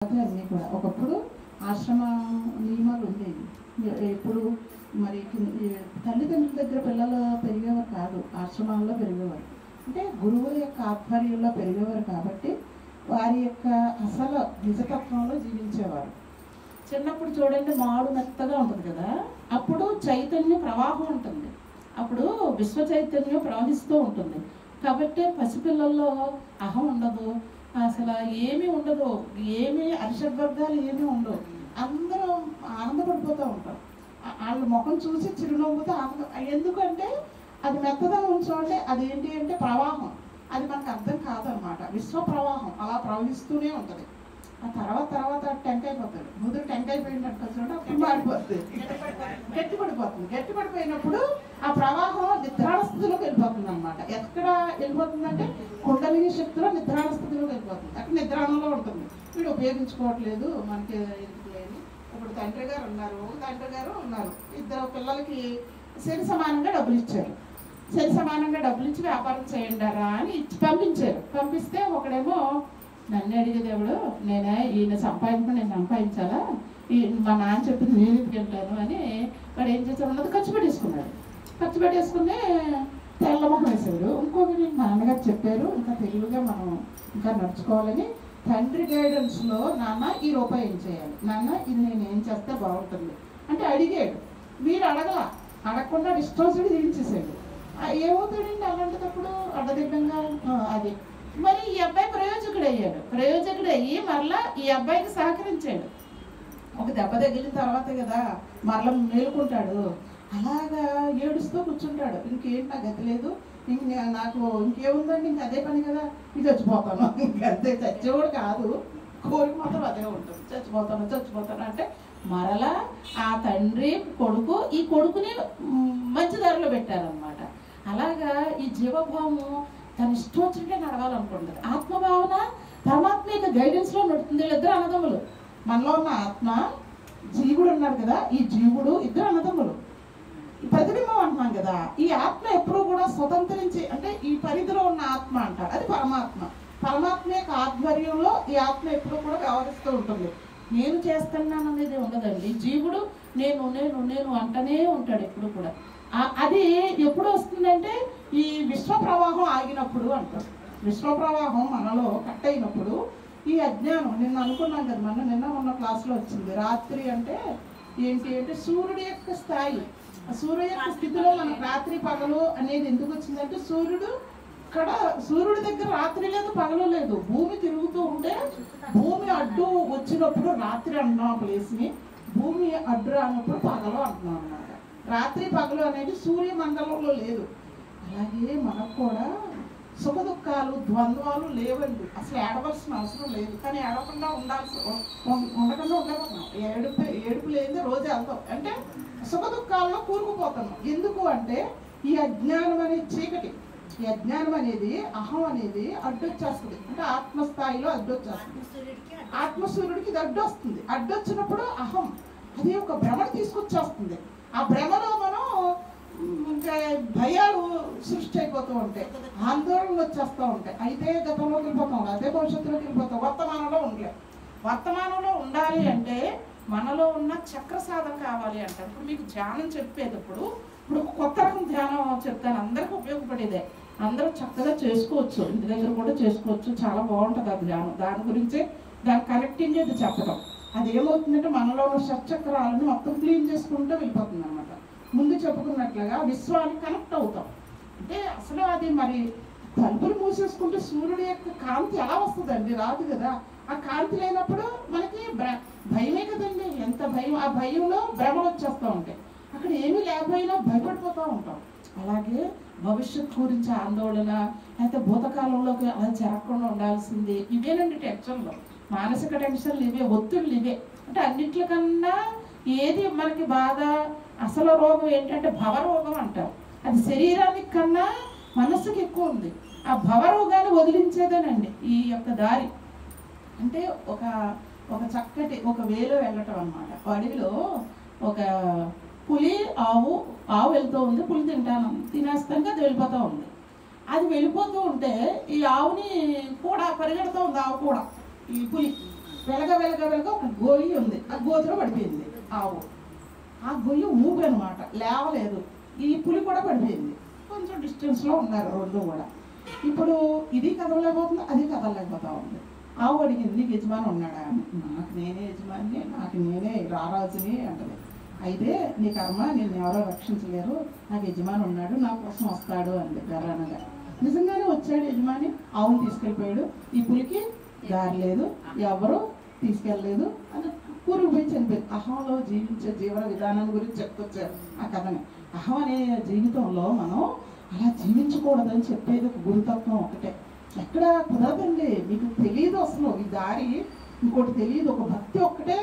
అన్నీ కూడా ఒకప్పుడు ఆశ్రమ నియమాలు ఉండేవి. ఇప్పుడు మరి తల్లిదండ్రుల దగ్గర పిల్లలు పెరిగేవారు కాదు, ఆశ్రమాల్లో పెరిగేవారు. అంటే గురువుల యొక్క ఆధ్వర్యంలో పెరిగేవారు కాబట్టి వారి యొక్క అసలు నిజతత్వంలో జీవించేవారు. చిన్నప్పుడు చూడండి, మాడు మెత్తగా ఉంటుంది కదా, అప్పుడు చైతన్య ప్రవాహం ఉంటుంది, అప్పుడు విశ్వ చైతన్యం ప్రవహిస్తూ ఉంటుంది. కాబట్టి పసిపిల్లల్లో అహం ఉండదు, అసలు ఏమీ ఉండదు, ఏమీ అరిషడ్వర్గాలు ఏమీ ఉండవు. అందరూ ఆనందపడిపోతూ ఉంటారు. వాళ్ళ ముఖం చూసి చిరునవ్వుతో ఆనందం. ఎందుకంటే అది మెత్తదనం చూడండి, అది ఏంటి అంటే ప్రవాహం. అది మనకు అర్థం కాదనమాట. విశ్వ ప్రవాహం అలా ప్రవహిస్తూనే ఉంటుంది. ఆ తర్వాత టెంకాయ పోతాడు, ముదురు టెంకాయ పోయినట్టు చూడండి, అప్పుడు మాడిపోతుంది, గట్టిపడిపోతుంది. గట్టిపడిపోయినప్పుడు ఆ ప్రవాహం నిద్రాణ స్థితిలోకి వెళ్ళిపోతుంది అనమాట. ఎక్కడ వెళ్ళిపోతుందంటే కుండలిని శక్తిలో నిద్రాణ స్థితిలోకి వెళ్ళిపోతుంది. అక్కడ నిద్రాణంలో ఉంటుంది. వీడు ఉపయోగించుకోవట్లేదు, మనకి ఎందుకు లేదు. ఇప్పుడు తండ్రి గారు ఉన్నారు, ఇద్దరు పిల్లలకి సరి సమానంగా డబ్బులు ఇచ్చారు. సరి సమానంగా డబ్బులు ఇచ్చి వ్యాపారం చేయండారా అని పంపించారు. పంపిస్తే ఒకడేమో నన్ను అడిగే దేవుడు, నేనే ఈయన నేను సంపాదించాలా, మా నాన్న చెప్పింది నేను ఎందుకు వెళ్తాను అని వాడు ఏం చేశాడు ఉన్నది ఖర్చు పెట్టేసుకుని తెల్లమొహం వేసాడు. ఇంకొకటి నాన్నగారు చెప్పారు, ఇంకా తెలివిగా మనం ఇంకా నడుచుకోవాలని. తండ్రి గైడెన్స్లో నాన్న ఈ రూపాయి ఏం చేయాలి, నాన్న ఇది నేను ఏం చేస్తే బాగుంటుంది అంటే అడిగాడు. వీడు అడగకుండా ఇష్టోసుడు తీయించేసాడు. ఏమవుతాడండి అలాంటిటప్పుడు అడ్డదిడ్డంగా అది. మరి ఈ అబ్బాయి ప్రయోజకుడయ్యి మరలా ఈ అబ్బాయికి సహకరించాడు. ఒక దెబ్బ తగిలిన తర్వాతే కదా మరలా మేలుకుంటాడు. అలాగా ఏడుస్తూ కూర్చుంటాడు. ఇంకేంటి నాకు గతి లేదు, నాకు ఇంకేముందండి, ఇంక అదే పని కదా, ఇంక చచ్చిపోతాను, ఇంకంతే. చచ్చేవాడు కాదు, కోరిక మాత్రం అదే ఉంటుంది, చచ్చిపోతాను అంటే మరలా ఆ తండ్రి కొడుకు ఈ కొడుకుని మంచి దారిలో పెట్టారనమాట. అలాగా ఈ జీవభావము తన ఇష్టం వచ్చినట్టే నడవాలనుకుంటుంది. ఆత్మభావన పరమాత్మ యొక్క గైడెన్స్లో నడుతుంది. వీళ్ళిద్దరు అన్నదమ్ములు. మనలో ఉన్న ఆత్మ, జీవుడు ఉన్నాడు కదా, ఈ జీవుడు ఇద్దరు అన్నదమ్ములు. ప్రతిబింబం అంటున్నాం కదా, ఈ ఆత్మ ఎప్పుడూ కూడా స్వతంత్రించి, అంటే ఈ పరిధిలో ఉన్న ఆత్మ అంటారు, అది పరమాత్మ యొక్క ఆధ్వర్యంలో ఈ ఆత్మ ఎప్పుడూ కూడా వ్యవహరిస్తూ ఉంటుంది. నేను చేస్తున్నాను అనేది ఉండదండి. జీవుడు నేను అంటనే ఉంటాడు ఎప్పుడు కూడా. అది ఎప్పుడు వస్తుందంటే ఈ విశ్వ ప్రవాహం ఆగినప్పుడు అంటారు. విశ్వ ప్రవాహం మనలో కట్ అయినప్పుడు ఈ అజ్ఞానం, నిన్న అనుకున్నాం కదా, నిన్న క్లాస్లో వచ్చింది. రాత్రి అంటే ఏంటి అంటే సూర్యుడి యొక్క స్థాయి, సూర్యుడి యొక్క స్థితిలో మనకు రాత్రి పగలు అనేది ఎందుకు వచ్చిందంటే సూర్యుడి దగ్గర రాత్రి లేదు, పగలు లేదు. భూమి తిరుగుతూ ఉంటే భూమి అడ్డు వచ్చినప్పుడు రాత్రి అంటున్నాం ప్లేస్ని, భూమి అడ్డు రానప్పుడు పగలు అంటున్నాం అన్నమాట. రాత్రి పగలు అనేది సూర్యమండలంలో లేదు. అలాగే మనకు కూడా సుఖ దుఃఖాలు, ద్వంద్వాలు లేవండి. అసలు ఏడవలసిన అవసరం లేదు. కానీ ఏడవకుండా ఉండకుండా ఉండకపోతున్నాం. ఏడుపు లేదే రోజు వెళ్తాం అంటే సుఖ దుఃఖాల్లో కూరుకుపోతున్నాం. ఎందుకు అంటే ఈ అజ్ఞానం అనే చీకటి, ఈ అజ్ఞానం అనేది, అహం అనేది అడ్డొచ్చేస్తుంది. అంటే ఆత్మస్థాయిలో అడ్డొచ్చేస్తుంది. ఆత్మసూర్యుడికి ఇది అడ్డొస్తుంది. అడ్డొచ్చినప్పుడు అహం అది ఒక భ్రమణ తీసుకొచ్చేస్తుంది. ఆ భ్రమలో మనం ఇంకా భయాలు సృష్టి అయిపోతూ ఉంటాయి, ఆందోళనలు వచ్చేస్తూ ఉంటాయి. అయితే గతంలోకి వెళ్ళిపోతాం, అదే భవిష్యత్తులోకి వెళ్ళిపోతాం. వర్తమానంలో ఉండాలి అంటే మనలో ఉన్న చక్ర సాధన కావాలి అంటారు. ఇప్పుడు మీకు ధ్యానం చెప్పేటప్పుడు ఇప్పుడు కొత్త రకం ధ్యానం చెప్తాను, అందరికీ ఉపయోగపడేదే, అందరూ చక్కగా చేసుకోవచ్చు, ఇంటి దగ్గర కూడా చేసుకోవచ్చు. చాలా బాగుంటుంది ఆ ధ్యానం. దాని గురించే దాని కనెక్టింగ్ అది చెప్పడం. అది ఏమవుతుందంటే మనలో ఉన్న షట్చక్రాలను మొత్తం క్లీన్ చేసుకుంటూ వెళ్ళిపోతుంది అనమాట. ముందు చెప్పుకున్నట్లుగా విశ్వానికి కనెక్ట్ అవుతాం. అంటే అసలు అది మరి తలుపులు మూసేసుకుంటే సూర్యుడి యొక్క కాంతి ఎలా వస్తుందండి? రాదు కదా. ఆ కాంతి లేనప్పుడు మనకి భయమే కదండి. ఎంత భయం! ఆ భయంలో భ్రమలు వచ్చేస్తూ ఉంటాయి. అక్కడ ఏమీ లేకపోయినా భయపడిపోతూ ఉంటాం. అలాగే భవిష్యత్తు గురించి ఆందోళన, అయితే భూతకాలంలోకి అలా జరగకుండా ఉండాల్సింది, ఇవేనండి టెన్షన్లు, మానసిక టెన్షన్లు ఇవే, ఒత్తిళ్ళు ఇవే. అంటే అన్నింటికన్నా ఏది మనకి బాధ, అసలు రోగం ఏంటంటే భవరోగం అంటారు. అది శరీరానికి కన్నా మనస్సుకి ఎక్కువ ఉంది. ఆ భవరోగాన్ని వదిలించేదేనండి ఈ యొక్క దారి. అంటే ఒక చక్కటి ఒక వేలో వెళ్ళటం అన్నమాట. అడవిలో ఒక పులి, ఆవు వెళ్తూ ఉంది, పులి తినేస్తానికి అది వెళ్ళిపోతూ ఉంది. అది వెళ్ళిపోతూ ఉంటే ఈ ఆవుని కూడా పరిగెడుతూ ఉంది, ఆవు కూడా ఈ పులి వెలగ వెలగ వెలగ ఒక గొయ్యి ఉంది, ఆ గోతులో పడిపోయింది ఆవు. ఆ గొయ్యి ఊపి అనమాట, లేవలేదు. ఈ పులి కూడా పడిపోయింది. కొంచెం డిస్టెన్స్లో ఉన్నారు రెండు కూడా. ఇప్పుడు ఇది కదలలేకపోతుంది, అది కదలలేకపోతా ఉంది. ఆవు అడిగింది, నీకు యజమాని ఉన్నాడా? నాకు నేనే యజమాని, నాకు నేనే రారాజుని అంటది. అయితే నీ కర్మ, నేను ఎవరో రక్షించలేరు, నాకు యజమాని ఉన్నాడు, నా కోసం వస్తాడు అంది గర్రనగా. నిజంగానే వచ్చాడు యజమాని, ఆవును తీసుకెళ్ళిపోయాడు. ఈ పులికి దారి లేదు, ఎవరు తీసుకెళ్ళలేదు అని ఊరికి పోయి చనిపోయింది. అహంలో జీవించే జీవన విధానం గురించి చెప్తొచ్చారు ఆ కథని. అహం అనే జీవితంలో మనం అలా జీవించకూడదని చెప్పేది ఒక గురుతత్వం ఒకటే. ఎక్కడ కుదరదండి, మీకు తెలియదు అసలు ఈ దారి, ఇంకోటి తెలియదు. ఒక భక్తి ఒక్కటే